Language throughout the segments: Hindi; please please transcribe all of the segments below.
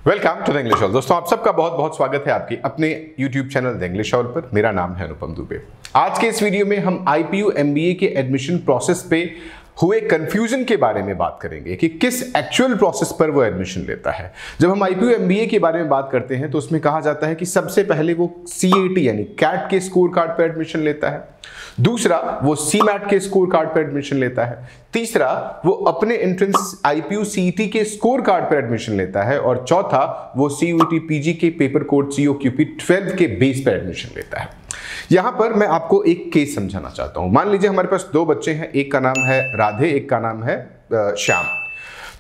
Welcome to the English hall. दोस्तों, आप सबका बहुत बहुत स्वागत है आपकी अपने YouTube channel the English hall पर। मेरा नाम है अनुपम दुबे। आज के इस वीडियो में हम IPU MBA के एडमिशन प्रोसेस पे हुए कंफ्यूजन के बारे में बात करेंगे कि किस एक्चुअल प्रोसेस पर वो एडमिशन लेता है। जब हम IPU MBA के बारे में बात करते हैं तो उसमें कहा जाता है कि सबसे पहले वो CAT यानी कैट के स्कोर कार्ड पर एडमिशन लेता है, दूसरा वो CMAT के स्कोर कार्ड पर एडमिशन लेता है, तीसरा वो अपने एंट्रेंस IPU CET के स्कोर कार्ड पर एडमिशन लेता है और चौथा वो CUET PG के पेपर कोड COQP 12 के बेस पर एडमिशन लेता है। यहां पर मैं आपको एक केस समझाना चाहता हूं। मान लीजिए हमारे पास दो बच्चे हैं, एक का नाम है राधे, एक का नाम है श्याम।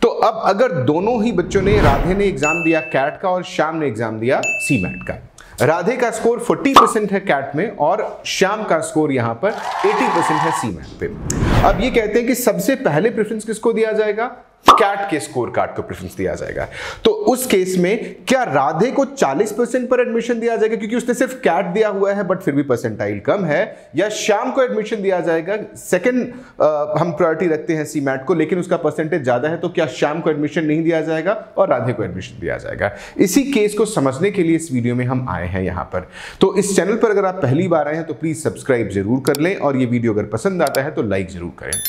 तो अब अगर दोनों ही बच्चों ने, राधे ने एग्जाम दिया कैट का और श्याम ने एग्जाम दिया CMAT का, राधे का स्कोर 40% है कैट में और श्याम का स्कोर यहां पर 80% है CMAT पे। अब ये कहते हैं कि सबसे पहले प्रेफरेंस किसको दिया जाएगा? कैट के स्कोर कार्ड को प्रेफरेंस दिया जाएगा। तो उस केस में क्या राधे को 40% पर एडमिशन दिया जाएगा क्योंकि उसने सिर्फ कैट दिया हुआ है बट फिर भी परसेंटाइल कम है, या श्याम को एडमिशन दिया जाएगा, सेकंड हम प्रायोरिटी रखते हैं CMAT को लेकिन उसका परसेंटेज ज्यादा है, तो क्या श्याम को एडमिशन नहीं दिया जाएगा और राधे को एडमिशन दिया जाएगा? इसी केस को समझने के लिए इस वीडियो में हम आए हैं यहां पर। तो इस चैनल पर अगर आप पहली बार आए हैं तो प्लीज सब्सक्राइब जरूर कर लें और ये वीडियो अगर पसंद आता है तो लाइक जरूर करें।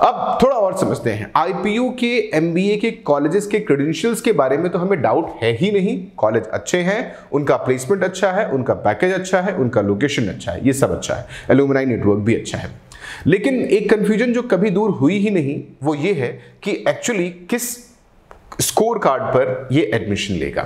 अब थोड़ा और समझते हैं। IPU के MBA के कॉलेजेस के क्रेडेंशियल्स के बारे में तो हमें डाउट है ही नहीं। कॉलेज अच्छे हैं, उनका प्लेसमेंट अच्छा है, उनका पैकेज अच्छा है, उनका लोकेशन अच्छा है, ये सब अच्छा है, एलुमनाई नेटवर्क भी अच्छा है। लेकिन एक कंफ्यूजन जो कभी दूर हुई ही नहीं वो ये है कि एक्चुअली किस स्कोर कार्ड पर ये एडमिशन लेगा।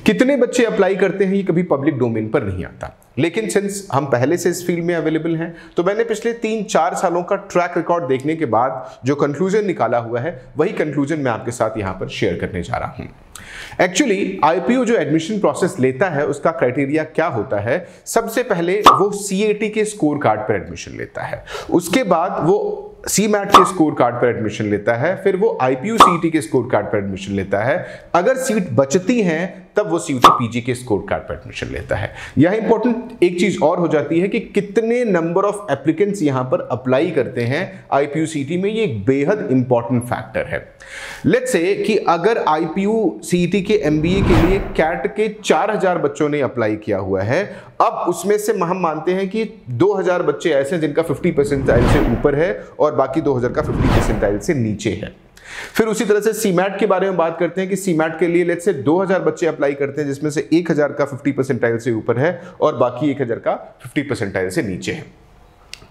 कितने बच्चे अप्लाई करते हैं ये कभी पब्लिक डोमेन पर नहीं आता, लेकिन सिंस हम पहले से इस फील्ड में अवेलेबल हैं तो मैंने पिछले 3-4 सालों का ट्रैक रिकॉर्ड देखने के बाद जो कंक्लूजन निकाला हुआ है वही कंक्लूजन मैं आपके साथ यहां पर शेयर करने जा रहा हूं। एक्चुअली IPU जो एडमिशन प्रोसेस लेता है उसका क्राइटेरिया क्या होता है? सबसे पहले वो CAT के स्कोर कार्ड पर एडमिशन लेता है, उसके बाद वो CMAT के स्कोर कार्ड पर एडमिशन लेता है, फिर वो IPU CET के स्कोर कार्ड पर एडमिशन लेता है, अगर सीट बचती हैं तब वो CUET PG के स्कोर कार्ड पर एडमिशन लेता है। यह इंपॉर्टेंट एक चीज और हो जाती है कि कितने नंबर ऑफ एप्लीकेंट्स यहां पर अप्लाई करते हैं IPU CET में, ये एक बेहद इंपॉर्टेंट फैक्टर है। लेट्स से कि अगर IPU CET के MBA के लिए कैट के 4000 बच्चों ने अप्लाई किया हुआ है, अब उसमें से हम मानते हैं कि 2000 बच्चे ऐसे हैं जिनका 50 परसेंटाइल से ऊपर है और बाकी 2000 का 50 परसेंटाइल से नीचे है। फिर उसी तरह से CMAT के बारे में बात करते हैं कि CMAT के लिए लेट्स से 2000 बच्चे अप्लाई करते हैं जिसमें से 1000 का 50 परसेंटाइल से ऊपर है और बाकी 1000 का 50 परसेंटाइल से नीचे है।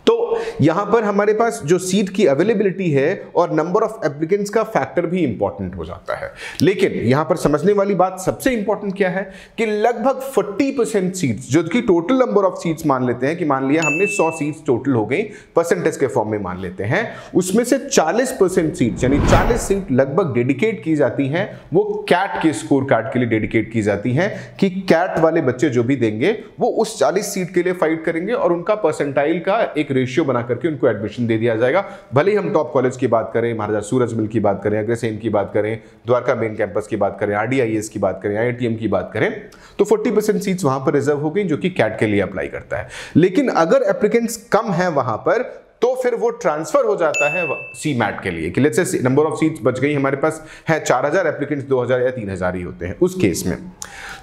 तो यहां पर हमारे पास जो सीट की अवेलेबिलिटी है और नंबर ऑफ एप्लीकेंट्स का फैक्टर भी इंपॉर्टेंट हो जाता है। लेकिन यहां पर समझने वाली बात सबसे इंपॉर्टेंट क्या है कि लगभग 40% सीट्स, जो कि टोटल नंबर ऑफ सीट्स मान लेते हैं कि मान लिया हमने 100 सीट्स टोटल हो गई, परसेंटेज के फॉर्म में मान लेते हैं, उसमें से 40% सीट्स यानी 40 सीट लगभग डेडिकेट की जाती हैं वो कैट के स्कोर कार्ड के लिए डेडिकेट की जाती हैं कि कैट वाले बच्चे जो भी देंगे वो उस 40 सीट के लिए फाइट करेंगे और उनका परसेंटाइल का एक रेशियो बना करके उनको एडमिशन दे दिया जाएगा। भले ही हम टॉप कॉलेज की बात करें, महाराजा सूरजमल की बात करें, अग्रसेन की बात करें, द्वारका मेन कैंपस की बात करें, RDIS की बात करें, IITM की बात करें, तो 40% सीट्स वहां पर रिजर्व हो गई जो कि कैट के लिए अप्लाई करता है। लेकिन अगर एप्लीकेंट्स कम है वहां पर तो फिर वो ट्रांसफर हो जाता है CMAT के लिए कि let's say number of seats बच गई, हमारे पास है 4000 एप्लीकेंट्स, 2000 या 3000 ही होते हैं उस केस में।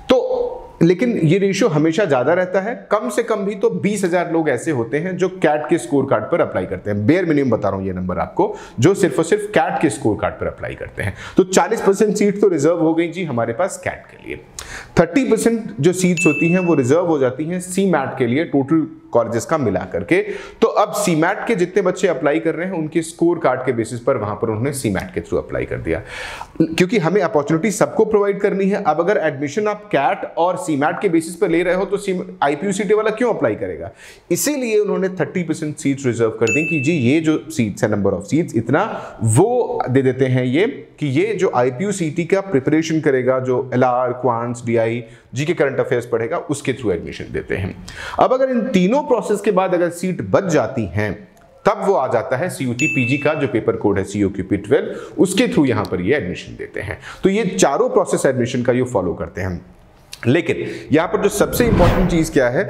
तो लेकिन ये रेशियो हमेशा ज्यादा रहता है, कम से कम भी तो 20,000 लोग ऐसे होते हैं जो कैट के स्कोर कार्ड पर अप्लाई करते हैं। बेयर मिनिमम बता रहा हूं ये नंबर आपको, जो सिर्फ और सिर्फ कैट के स्कोर कार्ड पर अप्लाई करते हैं। तो 40% सीट तो रिजर्व हो गई जी हमारे पास कैट के लिए। 30% जो सीट्स होती हैं वो रिजर्व हो जाती हैं CMAT के लिए, टोटल कॉलेजेस का मिला करके। तो अब CMAT के जितने बच्चे अप्लाई कर रहे हैं उनके स्कोर कार्ड के बेसिस पर वहां पर उन्होंने CMAT के थ्रू अप्लाई कर दिया, क्योंकि हमें अपॉर्चुनिटी सबको प्रोवाइड करनी है। अब अगर एडमिशन आप कैट और CMAT के बेसिस पर ले रहे हो तो IPU CET वाला क्यों अप्लाई करेगा? इसीलिए उन्होंने 30% सीट्स रिजर्व कर दी कि जी ये जो सीट्स है, नंबर ऑफ सीट्स इतना वो दे देते हैं ये कि ये जो IPU CET का प्रिपरेशन करेगा, जो LR, quants, DI, GK current affairs पढ़ेगा, उसके थ्रू एडमिशन देते हैं। अब अगर इन तीनों प्रोसेस के बाद अगर सीट बच जाती हैं तब वो आ जाता है CUET PG का जो पेपर कोड है COQP 12, उसके थ्रू यहां पर ये एडमिशन देते हैं। तो ये चारों प्रोसेस एडमिशन का ये फॉलो करते हैं। लेकिन यहां पर जो सबसे इंपॉर्टेंट चीज क्या है,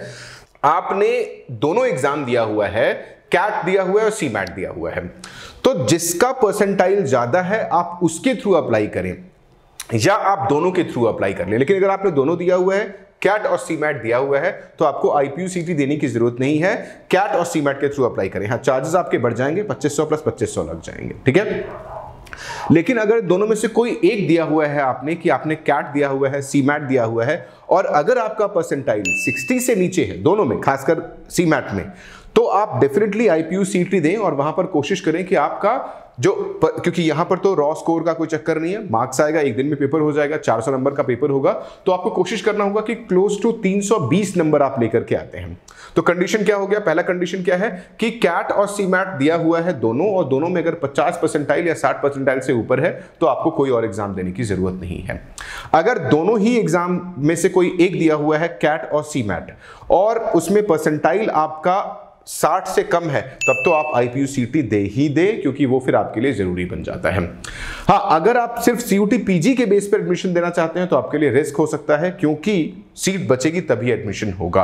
आपने दोनों एग्जाम दिया हुआ है, कैट दिया हुआ है और CMAT दिया हुआ है, तो जिसका परसेंटाइल ज्यादा है आप उसके थ्रू अप्लाई करें। या आप दोनों के थ्रू अप्लाई कर लें। लेकिन अगर आपने दोनों दिया हुआ है, कैट और सीमैट दिया हुआ है, तो आपको IPU-CT देने की जरूरत नहीं है, कैट और सीमैट के थ्रू अप्लाई करें। हाँ, चार्जेस आपके बढ़ जाएंगे, 2500 प्लस 2500 लग जाएंगे, ठीक है। लेकिन अगर दोनों में से कोई एक दिया हुआ है आपने, कि आपने कैट दिया हुआ है, सीमैट दिया हुआ है, और अगर आपका परसेंटाइल 60 से नीचे है दोनों में, खासकर सीमैट में, तो आप डेफिनेटली IPU-CT दें और वहां पर कोशिश करें कि आपका क्योंकि यहां पर तो रॉ स्कोर का कोई चक्कर नहीं है, मार्क्स आएगा, एक दिन में पेपर हो जाएगा, 400 नंबर का पेपर होगा, तो आपको कोशिश करना होगा कि क्लोज टू 320 नंबर आप लेकर के आते हैं। तो कंडीशन क्या हो गया, पहला कंडीशन क्या है कि कैट और सीमैट दिया हुआ है दोनों, और दोनों में अगर 50 परसेंटाइल या 60 परसेंटाइल से ऊपर है तो आपको कोई और एग्जाम देने की जरूरत नहीं है। अगर दोनों ही एग्जाम में से कोई एक दिया हुआ है, कैट और सीमैट, और उसमें परसेंटाइल आपका 60 से कम है, तब तो आप IPU-CT दे ही दे, क्योंकि वो फिर आपके लिए जरूरी बन जाता है। हाँ, अगर आप सिर्फ CUT PG के बेस पर एडमिशन देना चाहते हैं तो आपके लिए रिस्क हो सकता है, क्योंकि सीट बचेगी तभी एडमिशन होगा।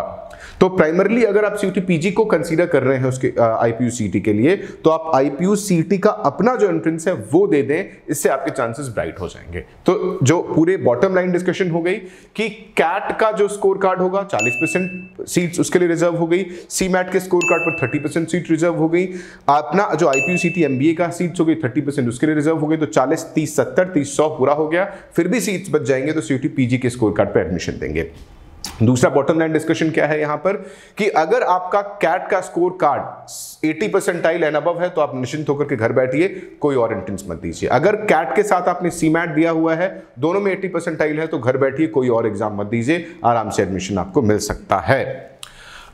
तो प्राइमरली अगर आप CUT PG को कंसीडर कर रहे हैं उसके IPU-CT के लिए, तो आप IPU-CT का अपना जो एंट्रेंस है वो दे दें, इससे आपके चांसेस ब्राइट हो जाएंगे। तो जो पूरे बॉटम लाइन डिस्कशन हो गई कि कैट का जो स्कोर कार्ड होगा 40% सीट्स उसके लिए रिजर्व हो गई, सीमैट के स्कोर कार्ड पर 30% सीट रिजर्व हो गई, अपना जो IPU-CT MBA का सीट्स हो गई 30% उसके लिए रिजर्व हो गई, तो 40 30 70 30 100 पूरा हो गया। फिर भी सीट्स बच जाएंगे तो CUT PG के स्कोर कार्ड पर एडमिशन देंगे। दूसरा बॉटम लाइन डिस्कशन क्या है यहां पर, कि अगर आपका कैट का score card 80 percentile and above है तो आप निश्चिंत होकर के घर बैठिए, कोई और एंट्रेंस मत दीजिए। अगर कैट के साथ आपने सीमैट दिया हुआ है, दोनों में 80 परसेंटाइल है, तो घर बैठिए, कोई और एग्जाम मत दीजिए, आराम से एडमिशन आपको मिल सकता है।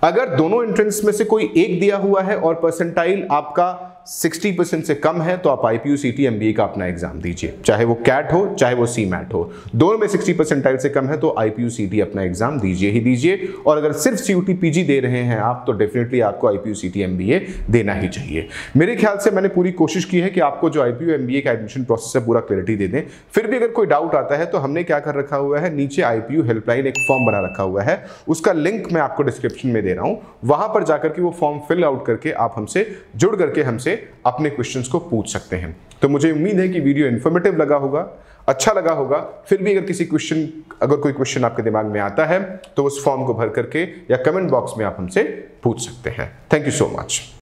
अगर दोनों एंट्रेंस में से कोई एक दिया हुआ है और परसेंटाइल आपका 60% से कम है, तो आप IPU-CT MBA का अपना एग्जाम दीजिए, चाहे वो कैट हो चाहे वो सीमैट हो। दोनों में 60 परसेंटाइल से कम है तो IPU-CT अपना एग्जाम दीजिए ही दीजिए। और अगर सिर्फ CUT PG दे रहे हैं आप, तो डेफिनेटली आपको IPU-CT MBA देना ही चाहिए। मेरे ख्याल से मैंने पूरी कोशिश की है कि आपको जो IPU MBA का एडमिशन प्रोसेस है पूरा क्लैरिटी दे दें। फिर भी अगर कोई डाउट आता है तो हमने क्या कर रखा हुआ है, नीचे IPU हेल्पलाइन एक फॉर्म बना रखा हुआ है, उसका लिंक मैं आपको डिस्क्रिप्शन में दे रहा हूं, वहां पर जाकर के वो फॉर्म फिल आउट करके आप हमसे जुड़ करके हमसे अपने क्वेश्चंस को पूछ सकते हैं। तो मुझे उम्मीद है कि वीडियो इन्फॉर्मेटिव लगा होगा, अच्छा लगा होगा। फिर भी अगर कोई क्वेश्चन आपके दिमाग में आता है तो उस फॉर्म को भर करके या कमेंट बॉक्स में आप हमसे पूछ सकते हैं। Thank you so much.